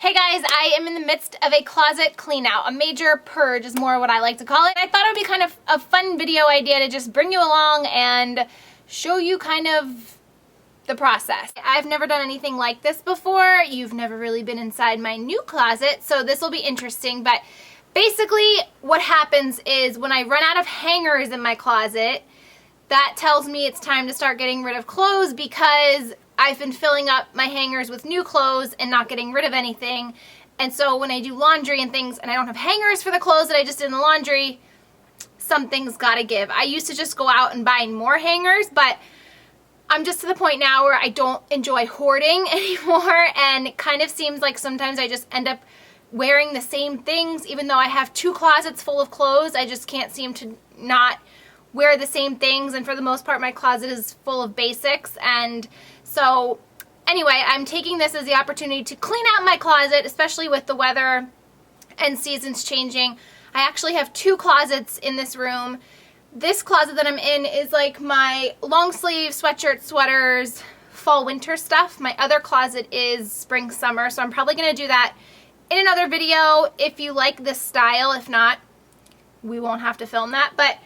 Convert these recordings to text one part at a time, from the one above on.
Hey guys, I am in the midst of a closet clean out. A major purge is more what I like to call it. I thought it would be kind of a fun video idea to just bring you along and show you kind of the process. I've never done anything like this before. You've never really been inside my new closet, so this will be interesting. But basically what happens is when I run out of hangers in my closet, that tells me it's time to start getting rid of clothes because I've been filling up my hangers with new clothes and not getting rid of anything. And so when I do laundry and things and I don't have hangers for the clothes that I just did in the laundry, something's gotta give. I used to just go out and buy more hangers, but I'm just to the point now where I don't enjoy hoarding anymore, and it kind of seems like sometimes I just end up wearing the same things. Even though I have two closets full of clothes, I just can't seem to not wear the same things, and for the most part my closet is full of basics. And so anyway, I'm taking this as the opportunity to clean out my closet, especially with the weather and seasons changing. I actually have two closets in this room. This closet that I'm in is like my long sleeve sweatshirt, sweaters, fall winter stuff. My other closet is spring summer, so I'm probably going to do that in another video if you like this style. If not, we won't have to film that. But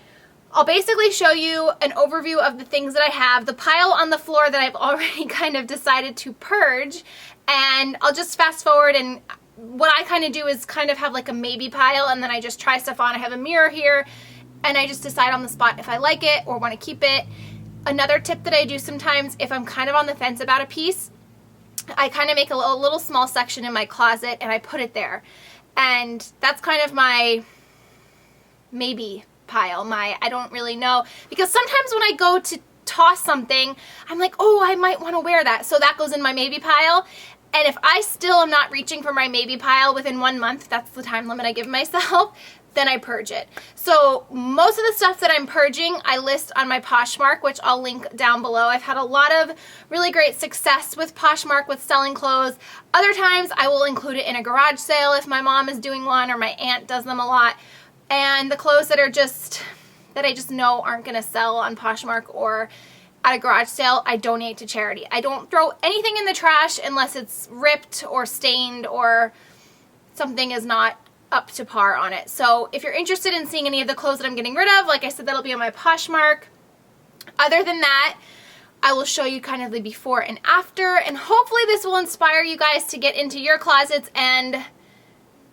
I'll basically show you an overview of the things that I have, the pile on the floor that I've already kind of decided to purge, and I'll just fast forward. And what I kind of do is kind of have like a maybe pile, and then I just try stuff on. I have a mirror here, and I just decide on the spot if I like it or want to keep it. Another tip that I do sometimes, if I'm kind of on the fence about a piece, I kind of make a little small section in my closet and I put it there. And that's kind of my maybe pile, I don't really know, because sometimes when I go to toss something, I'm like, oh, I might want to wear that, so that goes in my maybe pile. And if I still am not reaching for my maybe pile within 1 month, that's the time limit I give myself, then I purge it. So most of the stuff that I'm purging, I list on my Poshmark, which I'll link down below. I've had a lot of really great success with Poshmark with selling clothes. Other times I will include it in a garage sale if my mom is doing one or my aunt does them a lot. And the clothes that are that I just know aren't going to sell on Poshmark or at a garage sale, I donate to charity. I don't throw anything in the trash unless it's ripped or stained or something is not up to par on it. So if you're interested in seeing any of the clothes that I'm getting rid of, like I said, that'll be on my Poshmark. Other than that, I will show you kind of the before and after, and hopefully this will inspire you guys to get into your closets and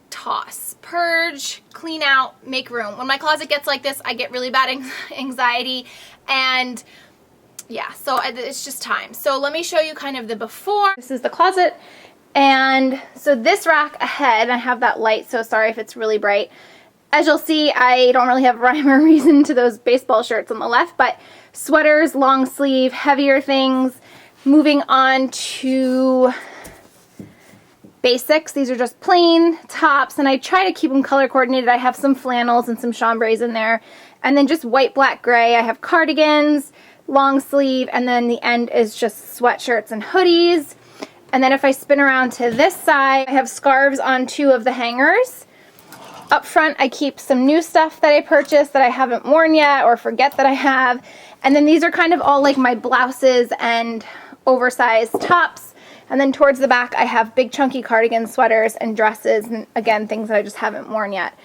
toss, purge, clean out, make room. When my closet gets like this, I get really bad anxiety, and yeah, so it's just time. So let me show you kind of the before. This is the closet, and so this rack ahead, I have that light, so sorry if it's really bright. As you'll see, I don't really have rhyme or reason to those baseball shirts on the left, but sweaters, long sleeve, heavier things. Moving on to basics. These are just plain tops, and I try to keep them color coordinated. I have some flannels and some chambrays in there, and then just white, black, gray. I have cardigans, long sleeve, and then the end is just sweatshirts and hoodies. And then if I spin around to this side, I have scarves on two of the hangers. Up front, I keep some new stuff that I purchased that I haven't worn yet or forget that I have. And then these are kind of all like my blouses and oversized tops. And then towards the back, I have big chunky cardigans, sweaters, and dresses, and again, things that I just haven't worn yet.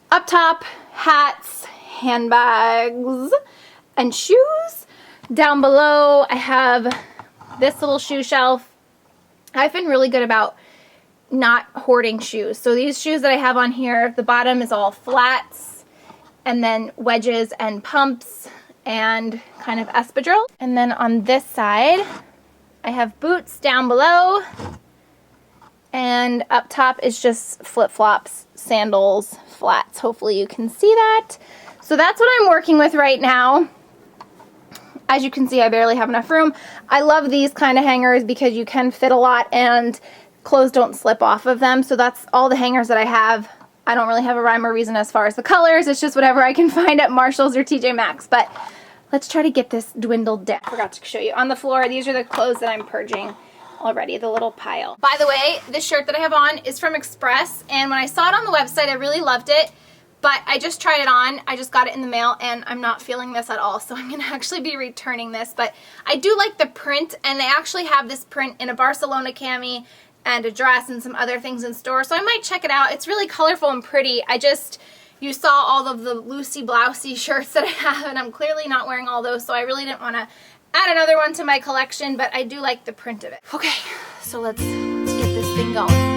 Up top, hats, handbags, and shoes. Down below, I have this little shoe shelf. I've been really good about not hoarding shoes. So these shoes that I have on here, the bottom is all flats, and then wedges and pumps, and kind of espadrille. And then on this side, I have boots down below, and up top is just flip-flops, sandals, flats. Hopefully you can see that. So that's what I'm working with right now. As you can see, I barely have enough room. I love these kind of hangers because you can fit a lot and clothes don't slip off of them. So that's all the hangers that I have. I don't really have a rhyme or reason as far as the colors. It's just whatever I can find at Marshall's or TJ Maxx. But let's try to get this dwindled down. I forgot to show you. On the floor, these are the clothes that I'm purging already, the little pile. By the way, this shirt that I have on is from Express, and when I saw it on the website, I really loved it, but I just tried it on. I just got it in the mail, and I'm not feeling this at all, so I'm going to actually be returning this. But I do like the print, and they actually have this print in a Barcelona cami and a dress and some other things in store. So I might check it out. It's really colorful and pretty. You saw all of the loosey blousey shirts that I have, and I'm clearly not wearing all those, so I really didn't want to add another one to my collection, but I do like the print of it. Okay, so let's get this thing going.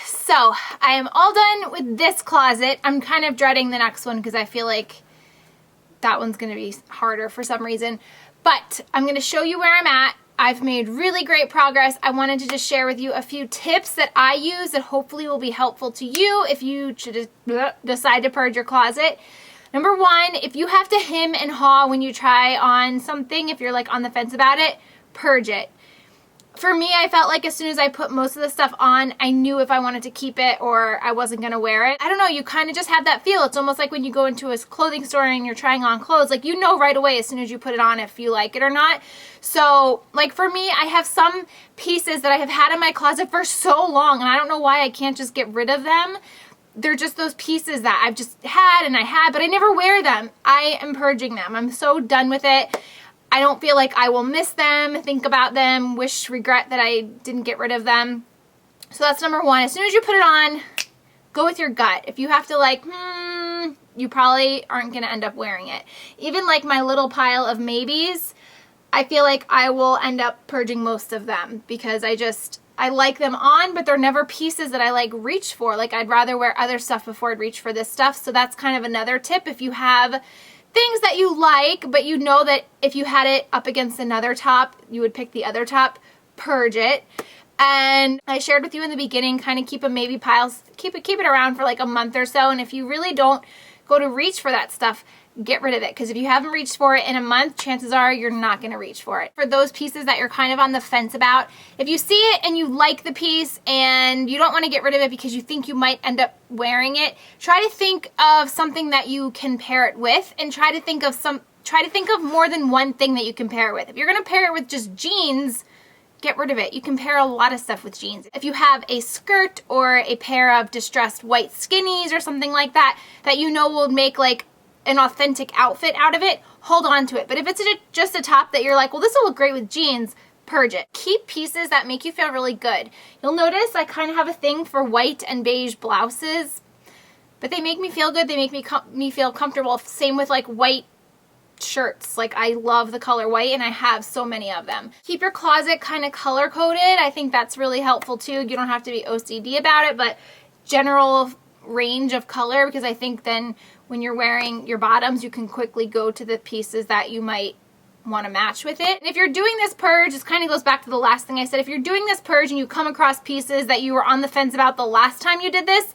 So I am all done with this closet. I'm kind of dreading the next one because I feel like that one's going to be harder for some reason. But I'm going to show you where I'm at. I've made really great progress. I wanted to just share with you a few tips that I use that hopefully will be helpful to you if you should decide to purge your closet. Number one, if you have to hem and haw when you try on something, if you're like on the fence about it, purge it. For me, I felt like as soon as I put most of the stuff on, I knew if I wanted to keep it or I wasn't going to wear it. I don't know, you kind of just have that feel. It's almost like when you go into a clothing store and you're trying on clothes, like you know right away as soon as you put it on if you like it or not. So, like for me, I have some pieces that I have had in my closet for so long and I don't know why I can't just get rid of them. They're just those pieces that I've just had, but I never wear them. I am purging them. I'm so done with it. I don't feel like I will miss them, think about them, regret that I didn't get rid of them. So that's number one. As soon as you put it on, go with your gut. If you have to you probably aren't going to end up wearing it. Even like my little pile of maybes, I feel like I will end up purging most of them because I like them on, but they're never pieces that I like reach for. Like I'd rather wear other stuff before I'd reach for this stuff. So that's kind of another tip. If you have things that you like, but you know that if you had it up against another top, you would pick the other top, purge it. And I shared with you in the beginning, kind of keep a maybe piles, keep it around for like a month or so. And if you really don't go to reach for that stuff, get rid of it. Because if you haven't reached for it in a month, chances are you're not going to reach for it. For those pieces that you're kind of on the fence about, if you see it and you like the piece and you don't want to get rid of it because you think you might end up wearing it, try to think of something that you can pair it with and try to think of more than one thing that you can pair it with. If you're going to pair it with just jeans, get rid of it. You can pair a lot of stuff with jeans. If you have a skirt or a pair of distressed white skinnies or something like that, that you know will make like an authentic outfit out of it, hold on to it. But if it's just a top that you're like, well, this will look great with jeans, purge it. Keep pieces that make you feel really good. You'll notice I kind of have a thing for white and beige blouses, but they make me feel good. They make me feel comfortable. Same with like white shirts. Like I love the color white and I have so many of them. Keep your closet kind of color coded. I think that's really helpful too. You don't have to be OCD about it, but general range of color, because I think then when you're wearing your bottoms, you can quickly go to the pieces that you might want to match with it. And if you're doing this purge, this kind of goes back to the last thing I said. If you're doing this purge and you come across pieces that you were on the fence about the last time you did this,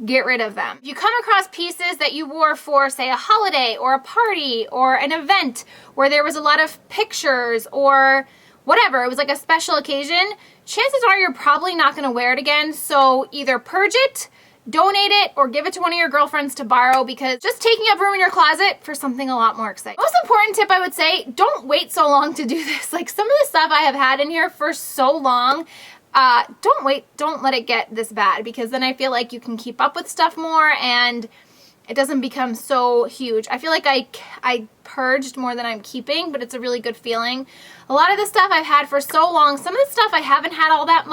get rid of them. If you come across pieces that you wore for, say, a holiday or a party or an event where there was a lot of pictures or whatever, it was like a special occasion, chances are you're probably not going to wear it again. So either purge it, donate it, or give it to one of your girlfriends to borrow, because just taking up room in your closet for something a lot more exciting. Most important tip I would say, don't wait so long to do this. Like some of the stuff I have had in here for so long, don't let it get this bad, because then I feel like you can keep up with stuff more and it doesn't become so huge. I feel like I purged more than I'm keeping, but it's a really good feeling. A lot of the stuff I've had for so long. Some of the stuff I haven't had all that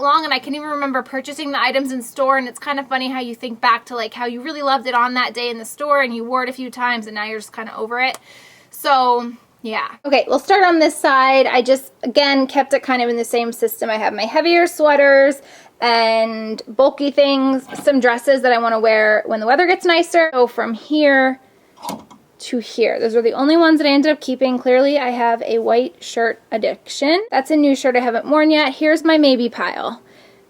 long, and I can even remember purchasing the items in store, and it's kind of funny how you think back to like how you really loved it on that day in the store and you wore it a few times and now you're just kind of over it. So yeah. Okay, we'll start on this side. I just, again, kept it kind of in the same system. I have my heavier sweaters and bulky things, some dresses that I want to wear when the weather gets nicer. So from here to here, those are the only ones that I ended up keeping. Clearly, I have a white shirt addiction. That's a new shirt I haven't worn yet. Here's my maybe pile.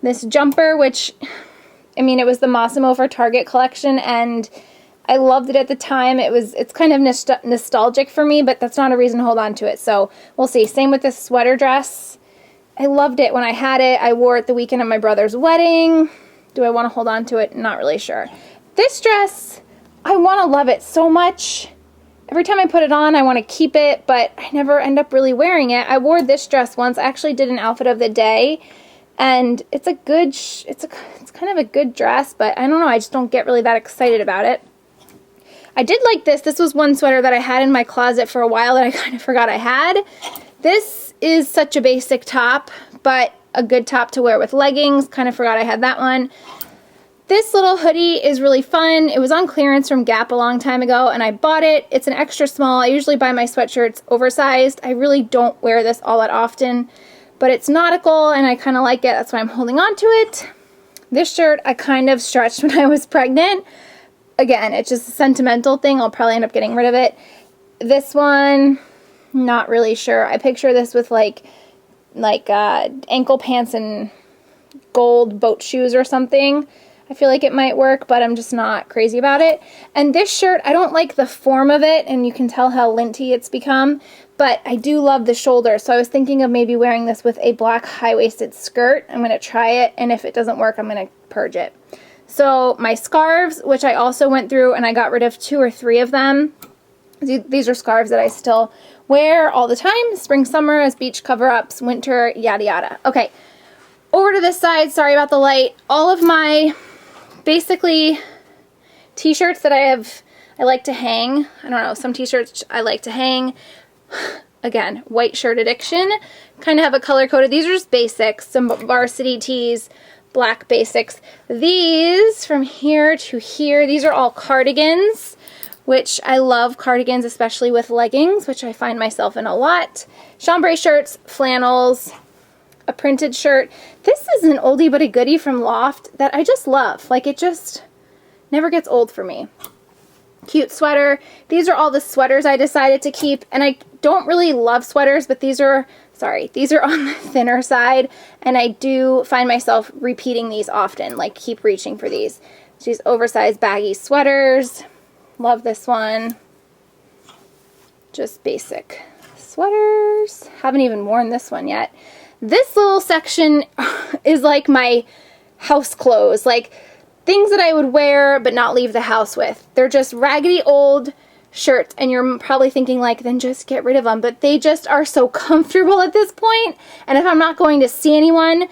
This jumper, which, I mean, it was the Massimo for Target collection, and I loved it at the time. It's kind of nostalgic for me, but that's not a reason to hold on to it. So we'll see. Same with this sweater dress. I loved it when I had it. I wore it the weekend of my brother's wedding. Do I want to hold on to it? Not really sure. This dress, I want to love it so much. Every time I put it on, I want to keep it, but I never end up really wearing it. I wore this dress once. I actually did an outfit of the day, and it's a good, it's kind of a good dress, but I don't know. I just don't get really that excited about it. I did like this. This was one sweater that I had in my closet for a while that I kind of forgot I had. This is such a basic top, but a good top to wear with leggings. Kind of forgot I had that one. This little hoodie is really fun. It was on clearance from Gap a long time ago, and I bought it. It's an extra small. I usually buy my sweatshirts oversized. I really don't wear this all that often, but it's nautical, and I kind of like it. That's why I'm holding on to it. This shirt I kind of stretched when I was pregnant. Again, it's just a sentimental thing. I'll probably end up getting rid of it. This one, not really sure. I picture this with like ankle pants and gold boat shoes or something. I feel like it might work, but I'm just not crazy about it. And this shirt, I don't like the form of it, and you can tell how linty it's become, but I do love the shoulder. So I was thinking of maybe wearing this with a black high-waisted skirt. I'm going to try it, and if it doesn't work, I'm going to purge it. So my scarves, which I also went through and I got rid of 2 or 3 of them. These are scarves that I still wear all the time. Spring, summer as beach cover-ups, winter, yada yada. Okay, over to this side. Sorry about the light. All of my basically t-shirts that I like to hang. I don't know, some t-shirts I like to hang. Again, white shirt addiction. Kind of have a color coded. These are just basics. Some varsity tees. Black basics. These from here to here, these are all cardigans, which I love cardigans, especially with leggings, which I find myself in a lot. Chambray shirts, flannels, a printed shirt. This is an oldie but a goodie from Loft that I just love. Like, it just never gets old for me. Cute sweater. These are all the sweaters I decided to keep, and I don't really love sweaters, but these are on the thinner side, and I do find myself repeating these often, like keep reaching for these. These oversized baggy sweaters. Love this one. Just basic sweaters. Haven't even worn this one yet. This little section is like my house clothes, like things that I would wear but not leave the house with. They're just raggedy old shirts, and you're probably thinking like, then just get rid of them, but they just are so comfortable at this point, and if I'm not going to see anyone,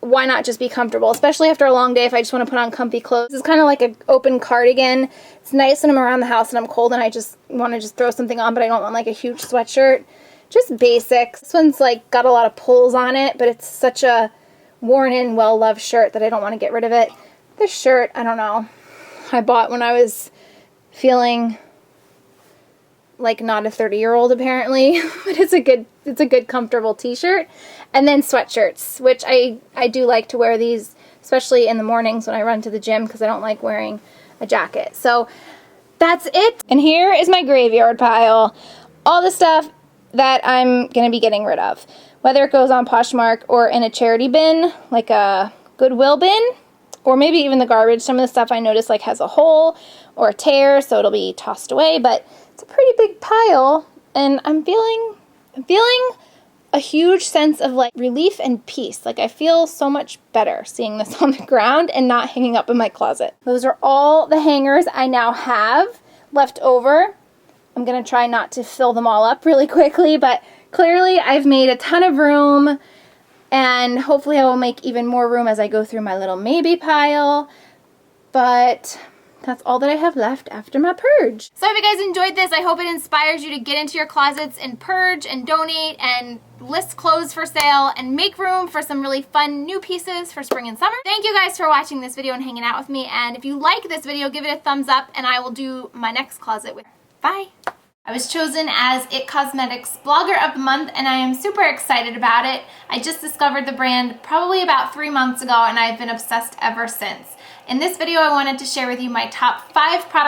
why not just be comfortable, especially after a long day if I just want to put on comfy clothes. This is kind of like an open cardigan. It's nice when I'm around the house and I'm cold and I just want to throw something on, but I don't want like a huge sweatshirt. Just basics. This one's like got a lot of pulls on it, but it's such a worn in, well-loved shirt that I don't want to get rid of it. This shirt, I don't know, I bought when I was feeling like not a 30-year-old apparently, but it's a good comfortable t-shirt. And then sweatshirts, which I do like to wear these, especially in the mornings when I run to the gym, because I don't like wearing a jacket. So that's it. And here is my graveyard pile. All the stuff that I'm going to be getting rid of, whether it goes on Poshmark or in a charity bin, like a Goodwill bin, or maybe even the garbage. Some of the stuff I notice like has a hole or a tear, so it'll be tossed away, but it's a pretty big pile, and I'm feeling a huge sense of like relief and peace. Like, I feel so much better seeing this on the ground and not hanging up in my closet. Those are all the hangers I now have left over. I'm gonna try not to fill them all up really quickly, but Clearly, I've made a ton of room, and hopefully I will make even more room as I go through my little maybe pile, but that's all that I have left after my purge. So if you guys enjoyed this, I hope it inspires you to get into your closets and purge and donate and list clothes for sale and make room for some really fun new pieces for spring and summer. Thank you guys for watching this video and hanging out with me, and if you like this video, give it a thumbs up and I will do my next closet with you. Bye! I was chosen as It Cosmetics Blogger of the Month, and I am super excited about it. I just discovered the brand probably about 3 months ago, and I've been obsessed ever since. In this video, I wanted to share with you my top 5 product